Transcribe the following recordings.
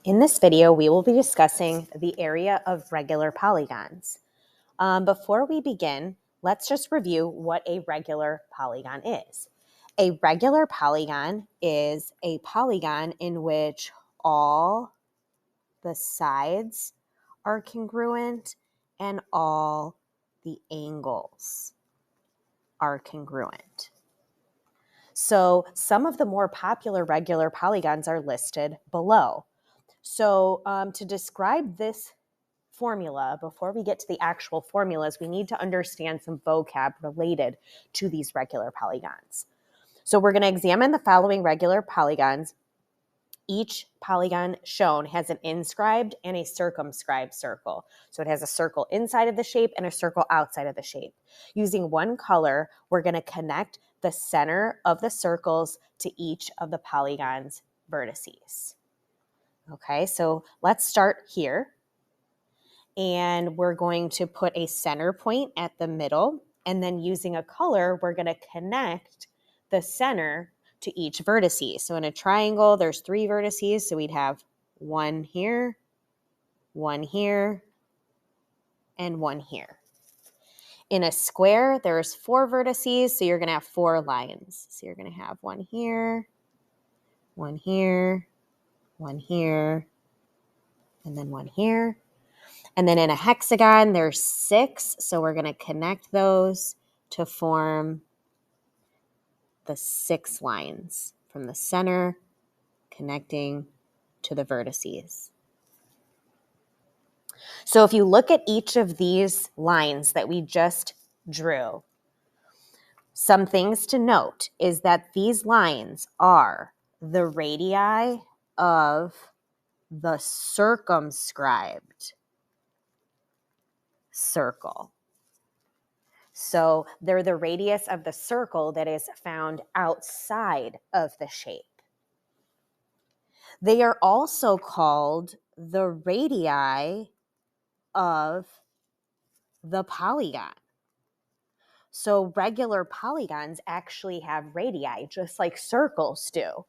In this video, we will be discussing the area of regular polygons. Before we begin, let's just review what a regular polygon is. A regular polygon is a polygon in which all the sides are congruent and all the angles are congruent. So some of the more popular regular polygons are listed below. So to describe this formula, before we get to the actual formulas, we need to understand some vocab related to these regular polygons. So we're going to examine the following regular polygons. Each polygon shown has an inscribed and a circumscribed circle. So it has a circle inside of the shape and a circle outside of the shape. Using one color, we're going to connect the center of the circles to each of the polygon's vertices. Okay, so let's start here. And we're going to put a center point at the middle. And then using a color, we're going to connect the center to each vertices. So in a triangle, there's 3 vertices. So we'd have one here, and one here. In a square, there's 4 vertices. So you're going to have 4 lines. So you're going to have one here, one here, one here, and then one here. And then in a hexagon, there's 6. So we're going to connect those to form the 6 lines from the center connecting to the vertices. So if you look at each of these lines that we just drew, some things to note is that these lines are the radii of the circumscribed circle. So they're the radius of the circle that is found outside of the shape. They are also called the radii of the polygon. So regular polygons actually have radii, just like circles do.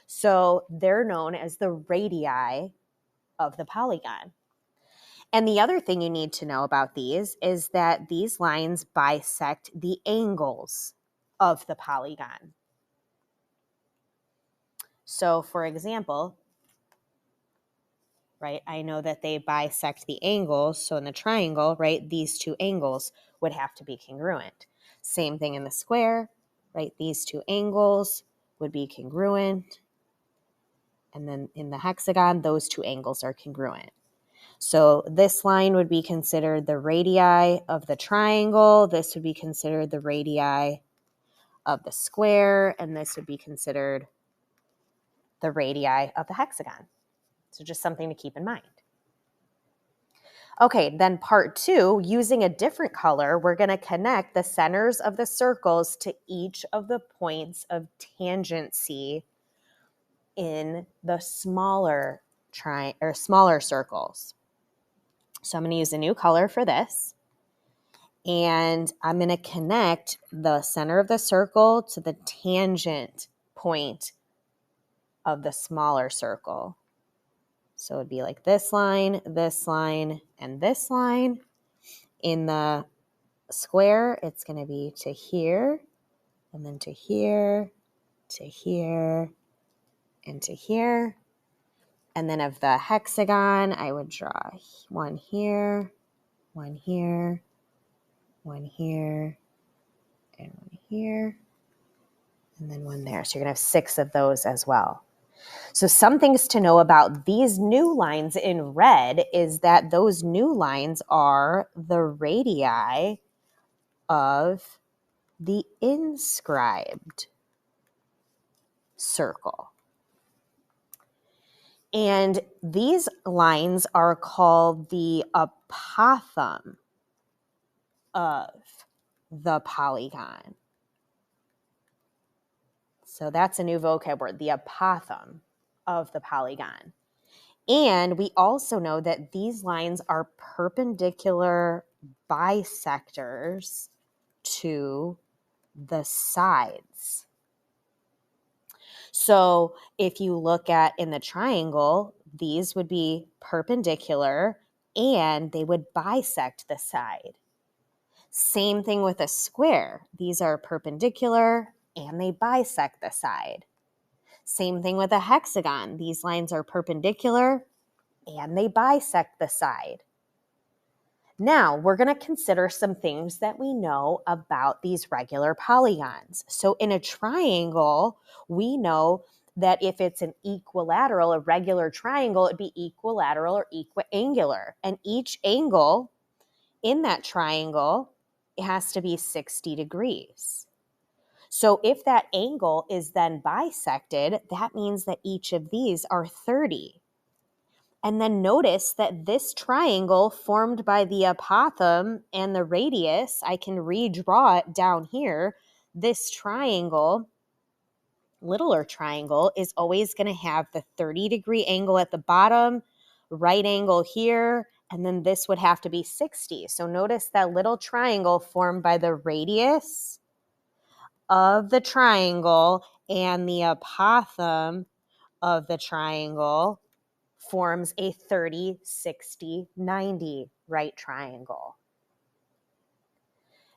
So they're known as the radii of the polygon. And the other thing you need to know about these is that these lines bisect the angles of the polygon. So for example, right, I know that they bisect the angles. So in the triangle, right, these 2 angles would have to be congruent. Same thing in the square, right, these 2 angles would be congruent. And then in the hexagon, those 2 angles are congruent. So this line would be considered the radii of the triangle. This would be considered the radii of the square. And this would be considered the radii of the hexagon. So just something to keep in mind. Okay, then part 2, using a different color, we're going to connect the centers of the circles to each of the points of tangency in the smaller circles. So I'm going to use a new color for this. And I'm going to connect the center of the circle to the tangent point of the smaller circle. So it would be like this line, and this line. In the square, it's going to be to here, and then to here, to here, and to here. And then of the hexagon, I would draw one here, one here, one here, and one here, and then one there. So you're going to have 6 of those as well. So some things to know about these new lines in red is that those new lines are the radii of the inscribed circle. And these lines are called the apothem of the polygon. So that's a new vocab word, the apothem of the polygon. And we also know that these lines are perpendicular bisectors to the sides. So if you look at in the triangle, these would be perpendicular and they would bisect the side. Same thing with a square. These are perpendicular and they bisect the side. Same thing with a hexagon. These lines are perpendicular and they bisect the side. Now, we're going to consider some things that we know about these regular polygons. So in a triangle, we know that if it's an equilateral, a regular triangle, it'd be equilateral or equiangular. And each angle in that triangle, it has to be 60 degrees. So if that angle is then bisected, that means that each of these are 30. And then notice that this triangle formed by the apothem and the radius, I can redraw it down here. This triangle, littler triangle, is always going to have the 30-degree angle at the bottom, right angle here, and then this would have to be 60. So notice that little triangle formed by the radius of the triangle and the apothem of the triangle forms a 30, 60, 90 right triangle.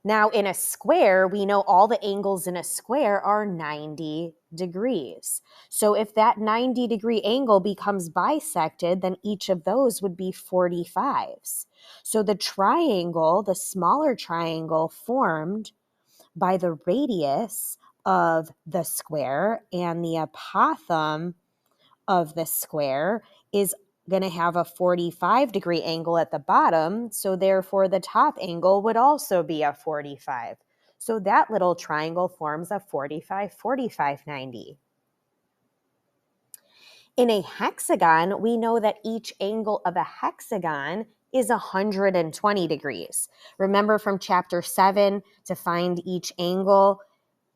Now in a square, we know all the angles in a square are 90 degrees. So if that 90-degree angle becomes bisected, then each of those would be 45s. So the triangle, the smaller triangle formed by the radius of the square and the apothem of the square is going to have a 45-degree angle at the bottom, so therefore the top angle would also be a 45. So that little triangle forms a 45, 45, 90. In a hexagon, we know that each angle of a hexagon is 120 degrees. Remember from chapter 7, to find each angle,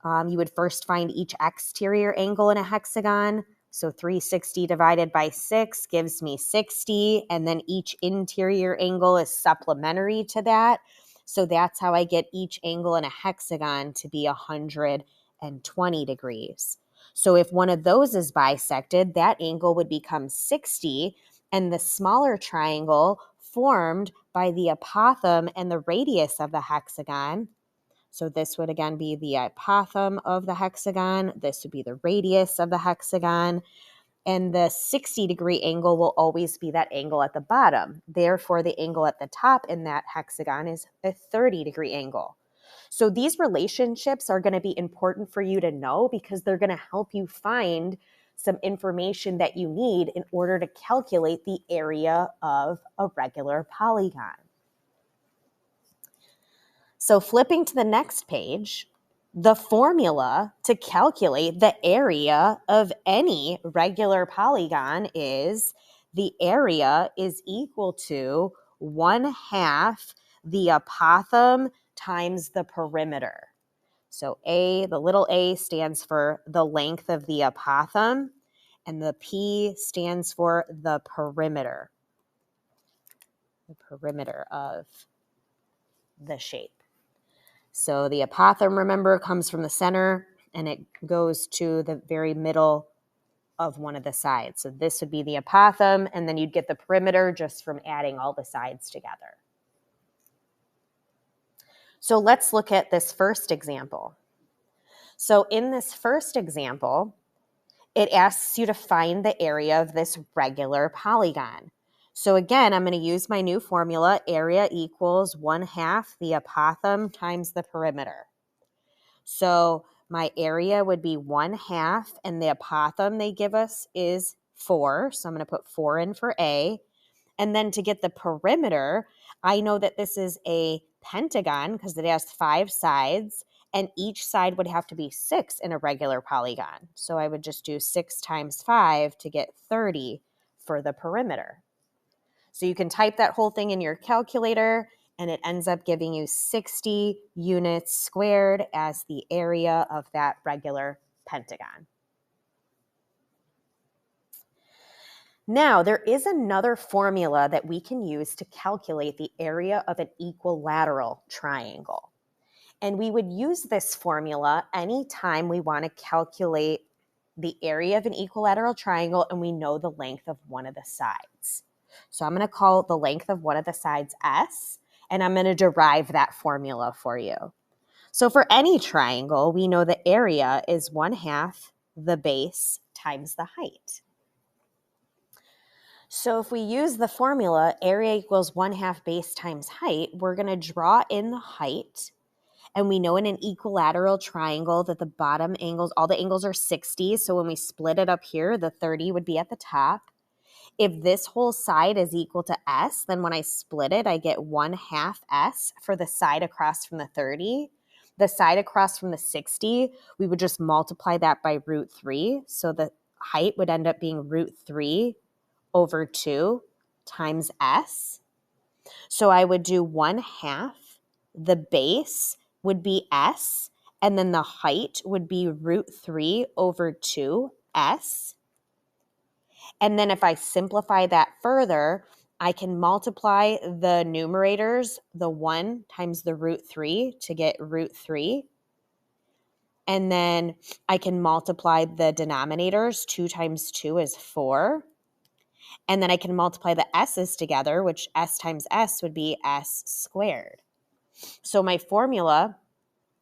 you would first find each exterior angle in a hexagon. So 360 divided by 6 gives me 60, and then each interior angle is supplementary to that. So that's how I get each angle in a hexagon to be 120 degrees. So if one of those is bisected, that angle would become 60, and the smaller triangle formed by the apothem and the radius of the hexagon. So this would again be the apothem of the hexagon. This would be the radius of the hexagon. And the 60-degree angle will always be that angle at the bottom. Therefore, the angle at the top in that hexagon is a 30-degree angle. So these relationships are going to be important for you to know because they're going to help you find some information that you need in order to calculate the area of a regular polygon. So flipping to the next page, the formula to calculate the area of any regular polygon is the area is equal to 1/2 the apothem times the perimeter. So A, the little a stands for the length of the apothem, and the P stands for the perimeter of the shape. So the apothem, remember, comes from the center and it goes to the very middle of one of the sides. So this would be the apothem, and then you'd get the perimeter just from adding all the sides together. So let's look at this first example. So in this first example, it asks you to find the area of this regular polygon. So again, I'm going to use my new formula, area equals 1/2 the apothem times the perimeter. So my area would be 1/2, and the apothem they give us is 4. So I'm going to put 4 in for A. And then to get the perimeter, I know that this is a pentagon because it has 5 sides, and each side would have to be 6 in a regular polygon. So I would just do 6 times 5 to get 30 for the perimeter. So you can type that whole thing in your calculator, and it ends up giving you 60 units squared as the area of that regular pentagon. Now, there is another formula that we can use to calculate the area of an equilateral triangle. And we would use this formula anytime we want to calculate the area of an equilateral triangle, and we know the length of one of the sides. So I'm going to call the length of one of the sides S, and I'm going to derive that formula for you. So for any triangle, we know the area is 1/2 the base times the height. So if we use the formula area equals 1/2 base times height, we're going to draw in the height. And we know in an equilateral triangle that the bottom angles, all the angles are 60. So when we split it up here, the 30 would be at the top. If this whole side is equal to S, then when I split it, I get 1/2 S for the side across from the 30. The side across from the 60, we would just multiply that by √3. So the height would end up being √3 over 2 times S. So I would do 1/2. The base would be S, and then the height would be √3 over 2S. And then if I simplify that further, I can multiply the numerators, the 1 times the √3 to get √3. And then I can multiply the denominators. 2 times 2 is 4. And then I can multiply the s's together, which s times s would be s squared. So my formula,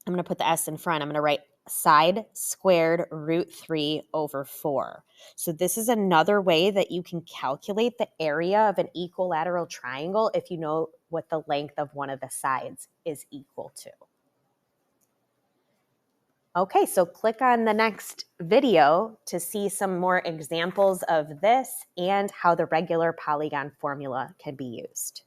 I'm going to put the s in front. I'm going to write side squared √3 over 4. So this is another way that you can calculate the area of an equilateral triangle if you know what the length of one of the sides is equal to. Okay, so click on the next video to see some more examples of this and how the regular polygon formula can be used.